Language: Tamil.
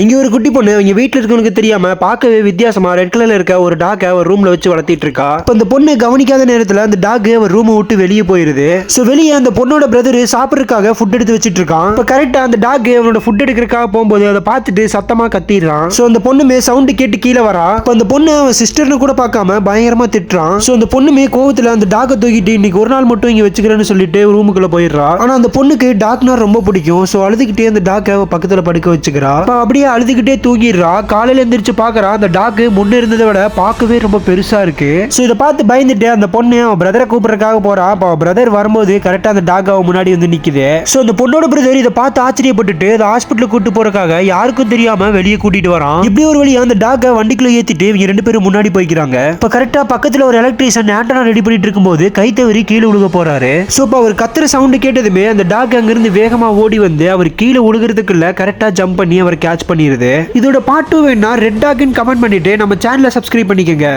இங்க ஒரு குட்டி பொண்ணு அவங்க வீட்டுல இருக்கவங்களுக்கு தெரியாம பார்க்கவே வித்தியாசமா ரெட் கலர்ல இருக்க ஒரு டாக ஒரு ரூம்ல வச்சு வளர்த்திட்டு இருக்கா. இப்ப அந்த பொண்ணு கவனிக்காத நேரத்துல அந்த டாக் ஒரு ரூம் விட்டு வெளியே போயிருது. சோ வெளியே அந்த பொண்ணோட பிரதர் சாப்பிடறதுக்காக ஃபுட் எடுத்து வச்சிட்டு இருக்கான். இப்ப கரெக்டா அந்த டாக் அவனோட ஃபுட் எடுக்கிறதுக்காக போகும்போது அதை பார்த்துட்டு சத்தமா கத்திடுறான். சோ அந்த பொண்ணுமே சவுண்ட் கேட்டு கீழே வரா. இப்ப அந்த பொண்ணு அவன் சிஸ்டர்னு கூட பார்க்காம பயங்கரமா திட்டுறான். சோ அந்த பொண்ணுமே கோவத்துல அந்த டாக தூக்கிட்டு இன்னைக்கு ஒரு நாள் மட்டும் இங்க வச்சுக்கிறேன்னு சொல்லிட்டு ரூமுக்குள்ள போயிடுறா. ஆனா அந்த பொண்ணுக்கு டாக்னா ரொம்ப பிடிக்கும். சோ அழுதுகிட்டே அந்த டாக பக்கத்துல படுக்க வச்சுக்கிறா. அப்படியே அழுதுகிட்டே தூங்கிடுறா. காலையில எந்திரிச்சு பாக்குறா அந்த டாக் முன்ன இருந்ததை விட பார்க்கவே ரொம்ப பெருசா இருக்கு. சோ இதை பார்த்து பயந்துட்டு அந்த பொண்ணு அவன் பிரதரை கூப்பிடுறதுக்காக போறா. அப்ப பிரதர் வரும்போது கரெக்டா அந்த டாக் அவன் முன்னாடி வந்து நிக்குது. சோ அந்த பொண்ணோட பிரதர் இதை பார்த்து ஆச்சரியப்பட்டுட்டு அந்த ஹாஸ்பிட்டலுக்கு கூட்டு போறதுக்காக யாருக்கும் தெரியாம வெளியே கூட்டிட்டு வரான். இப்படி ஒரு வழியா அந்த டாக வண்டிக்குள்ள ஏத்திட்டு இவங்க ரெண்டு பேரும் முன்னாடி போய்க்கிறாங்க. இப்ப கரெக்டா பக்கத்துல ஒரு எலக்ட்ரீஷியன் ஆண்டனா ரெடி பண்ணிட்டு இருக்கும்போது கை தவறி கீழே விழுக போறாரு. சோ இப்ப அவர் கத்துற சவுண்ட் கேட்டதுமே அந்த டாக் அங்கிருந்து வேகமா ஓடி வந்து அவர் கீழே விழுகிறதுக்குள்ள கரெக்டா ஜம்ப் பண்ணி அவர் கேட்ச் பண்ணிடுது. இதோட பார்ட் 2 வேணா ரெட் டாக்னு கமெண்ட் பண்ணிட்டு நம்ம சேனலை சப்ஸ்கிரைப் பண்ணிக்கங்க.